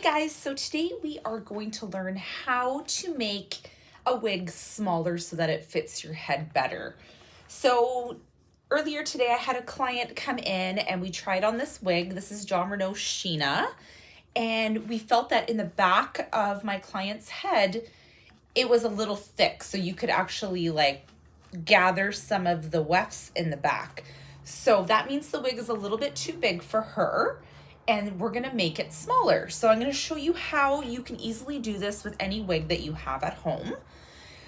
guys, so today we are going to learn how to make a wig smaller so that it fits your head better. So earlier today I had a client come in and we tried on this wig. This is John Renault Sheena, and we felt that in the back of my client's head it was a little thick, so you could actually like gather some of the wefts in the back. So that means the wig is a little bit too big for her, and we're gonna make it smaller. So I'm gonna show you how you can easily do this with any wig that you have at home.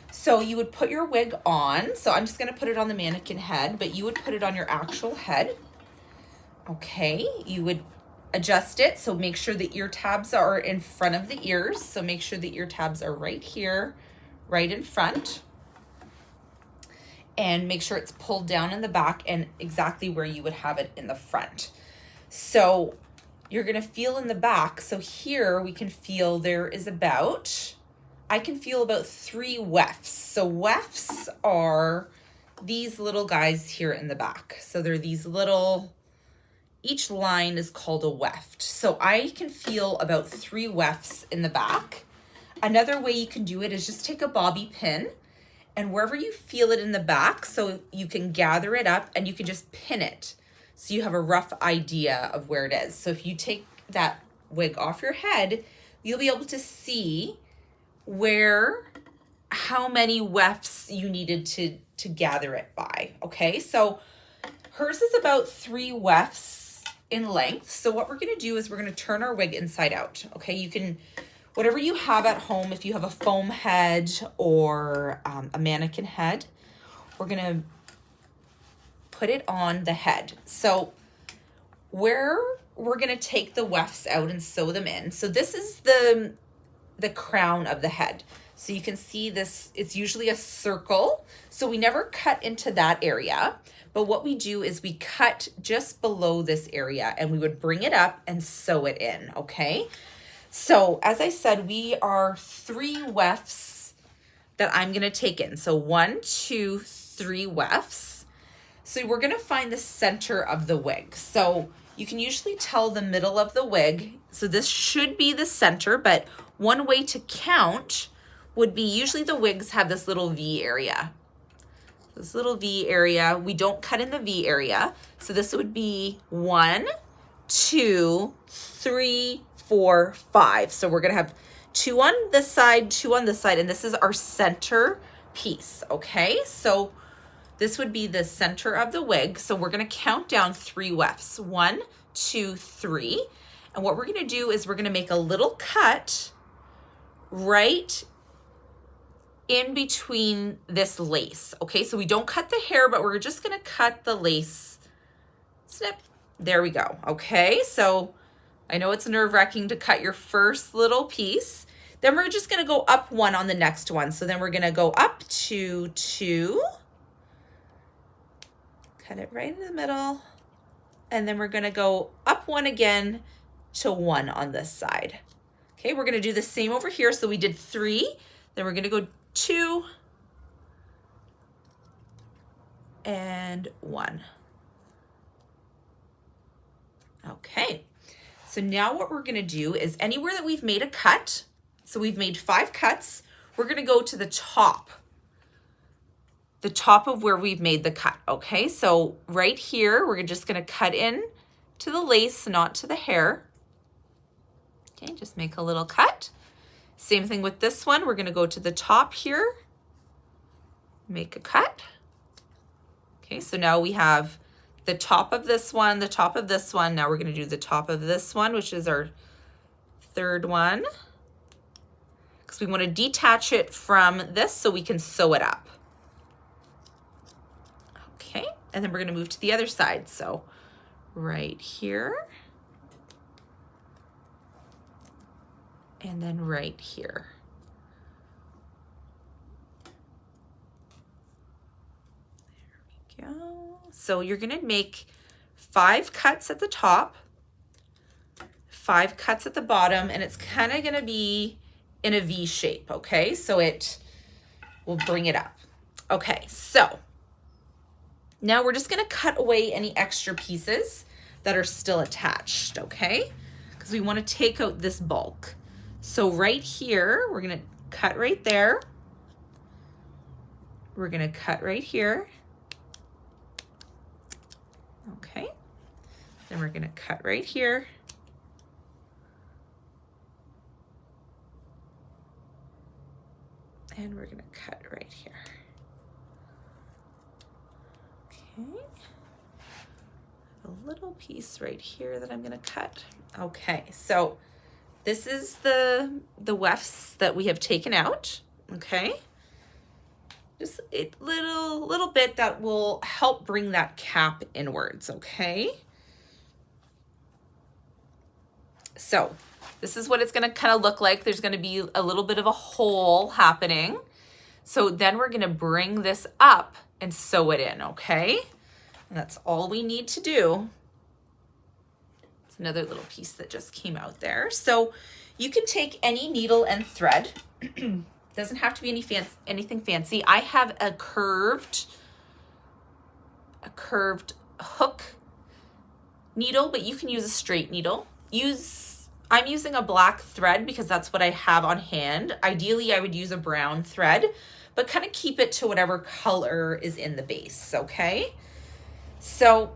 So you would put your wig on. So I'm just gonna put it on the mannequin head, but you would put it on your actual head. Okay, you would adjust it. So make sure the ear tabs are in front of the ears. So make sure the ear tabs are right here, right in front. And make sure it's pulled down in the back and exactly where you would have it in the front. So you're gonna feel in the back. So here we can feel there is about, I can feel about 3 wefts. So wefts are these little guys here in the back. So they're these little, each line is called a weft. So I can feel about 3 wefts in the back. Another way you can do it is just take a bobby pin, and wherever you feel it in the back, so you can gather it up and you can just pin it so you have a rough idea of where it is. So if you take that wig off your head, you'll be able to see how many wefts you needed to gather it by. Okay, so hers is about 3 wefts in length. So what we're gonna do is we're gonna turn our wig inside out. Okay, you can, whatever you have at home, if you have a foam head or a mannequin head, we're gonna put it on the head. So where we're gonna take the wefts out and sew them in. So this is the crown of the head. So you can see this, it's usually a circle. So we never cut into that area, but what we do is we cut just below this area and we would bring it up and sew it in, okay? So as I said, we are 3 wefts that I'm gonna take in. So 1, 2, 3 wefts. So we're gonna find the center of the wig. So you can usually tell the middle of the wig. So this should be the center, but one way to count would be, usually the wigs have this little V area. This little V area, we don't cut in the V area. So this would be 1, 2, 3, 4, 5. So we're gonna have 2 on this side, 2 on this side, and this is our center piece, okay? So this would be the center of the wig. So we're gonna count down 3 wefts. 1, 2, 3. And what we're gonna do is we're gonna make a little cut right in between this lace, okay? So we don't cut the hair, but we're just gonna cut the lace. Snip, there we go, okay? So I know it's nerve-wracking to cut your first little piece. Then we're just gonna go up 1 on the next one. So then we're gonna go up to 2, cut it right in the middle, and then we're gonna go up 1 again to 1 on this side. Okay, we're gonna do the same over here. So we did 3, then we're gonna go 2 and 1. Okay, so now what we're gonna do is anywhere that we've made a cut, so we've made 5 cuts, we're gonna go to the top of where we've made the cut, okay? So right here, we're just gonna cut in to the lace, not to the hair. Okay, just make a little cut. Same thing with this one. We're gonna go to the top here, make a cut. Okay, so now we have the top of this one, the top of this one. Now we're gonna do the top of this one, which is our 3rd one, because we wanna detach it from this so we can sew it up. Okay, and then we're gonna move to the other side. So right here, and then right here. There we go. So you're gonna make 5 cuts at the top, 5 cuts at the bottom, and it's kind of gonna be in a V shape, okay? So it will bring it up. Okay, so now we're just gonna cut away any extra pieces that are still attached, okay? because we want to take out this bulk. So right here, we're gonna cut right there. We're gonna cut right here. Okay, then we're gonna cut right here. And we're gonna cut right here. Okay, a little piece right here that I'm gonna cut. Okay, so this is the wefts that we have taken out, okay? Just a little bit that will help bring that cap inwards, okay? So this is what it's gonna kind of look like. There's gonna be a little bit of a hole happening. So then we're gonna bring this up and sew it in, okay? And that's all we need to do. It's another little piece that just came out there. So you can take any needle and thread. Doesn't have to be anything fancy. I have a curved hook needle, but you can use a straight needle. I'm using a black thread because that's what I have on hand. Ideally, I would use a brown thread, but kind of keep it to whatever color is in the base, okay? So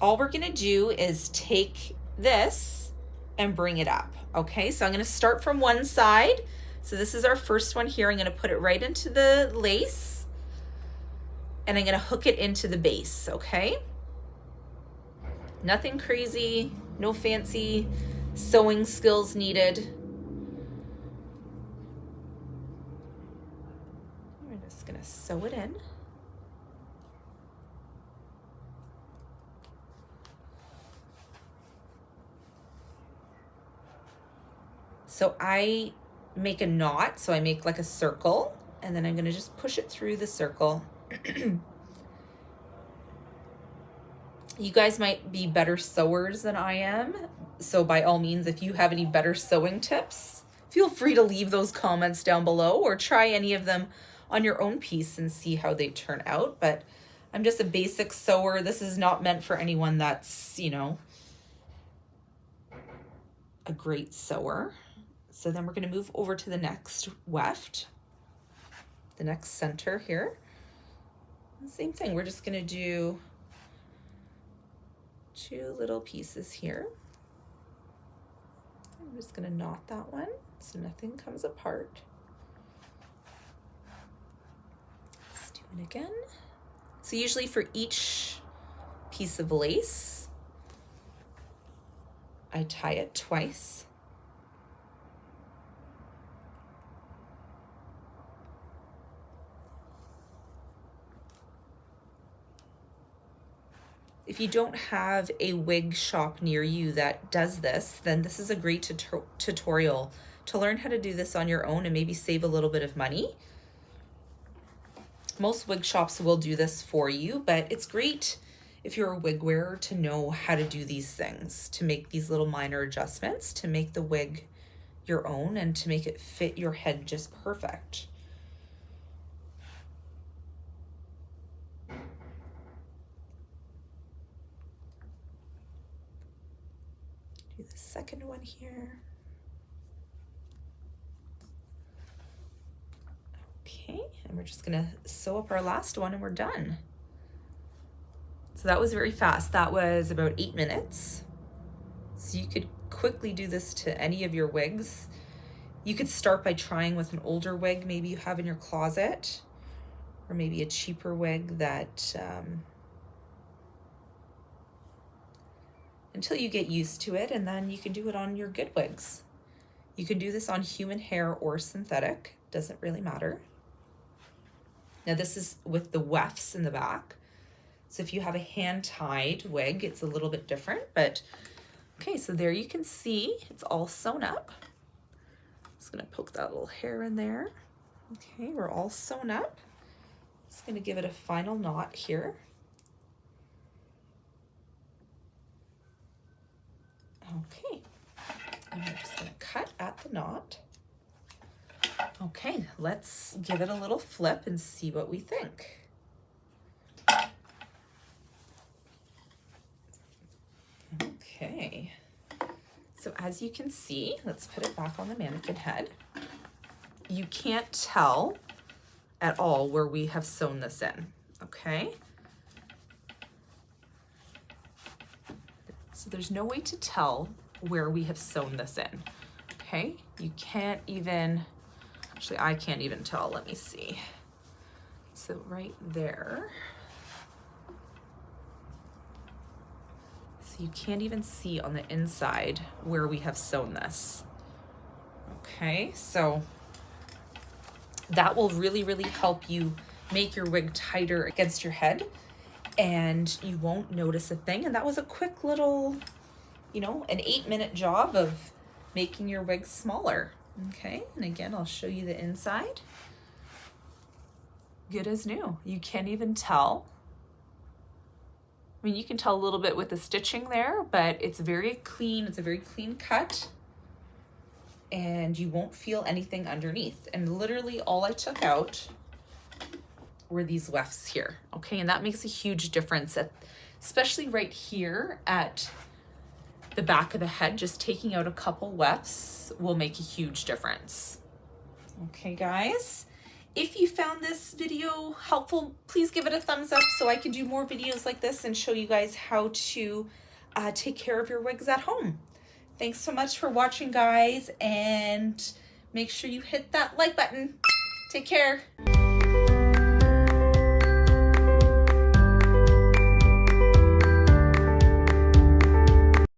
all we're gonna do is take this and bring it up, okay? So I'm gonna start from one side. So this is our first one here. I'm gonna put it right into the lace and I'm gonna hook it into the base, okay? Nothing crazy, no fancy sewing skills needed. We're just gonna sew it in. So I make a knot, so I make like a circle, and then I'm gonna just push it through the circle. You guys might be better sewers than I am, so by all means, if you have any better sewing tips, feel free to leave those comments down below or try any of them on your own piece and see how they turn out. But I'm just a basic sewer. This is not meant for anyone that's, you know, a great sewer. So then we're going to move over to the next weft, the next center here. Same thing, we're just going to do 2 little pieces here. I'm just going to knot that one so nothing comes apart. Let's do it again. So usually for each piece of lace, I tie it twice. If you don't have a wig shop near you that does this, then this is a great tutorial to learn how to do this on your own and maybe save a little bit of money. Most wig shops will do this for you, but it's great if you're a wig wearer to know how to do these things, to make these little minor adjustments, to make the wig your own and to make it fit your head just perfect. Do the second one here. Okay, and we're just gonna sew up our last one and we're done. So that was very fast. That was about 8 minutes. So you could quickly do this to any of your wigs. You could start by trying with an older wig maybe you have in your closet, or maybe a cheaper wig that until you get used to it, and then you can do it on your good wigs. You can do this on human hair or synthetic, doesn't really matter. Now this is with the wefts in the back. So if you have a hand-tied wig, it's a little bit different, but okay, so there you can see it's all sewn up. Just gonna poke that little hair in there. Okay, we're all sewn up. Just gonna give it a final knot here. Okay, and we're just gonna cut at the knot. Okay, let's give it a little flip and see what we think. Okay, so as you can see, let's put it back on the mannequin head. You can't tell at all where we have sewn this in, okay? So there's no way to tell where we have sewn this in, okay? You can't even, actually I can't even tell, let me see. So right there. So you can't even see on the inside where we have sewn this. Okay, so that will really, really help you make your wig tighter against your head, and you won't notice a thing. And that was a quick little, you know, an 8-minute job of making your wig smaller. Okay, and again, I'll show you the inside. Good as new. You can't even tell. I mean, you can tell a little bit with the stitching there, but it's very clean. It's a very clean cut, and you won't feel anything underneath. And literally all I took out were these wefts here, okay? And that makes a huge difference, especially right here at the back of the head. Just taking out a couple wefts will make a huge difference. Okay, guys? If you found this video helpful, please give it a thumbs up so I can do more videos like this and show you guys how to take care of your wigs at home. Thanks so much for watching, guys, and make sure you hit that like button. Take care.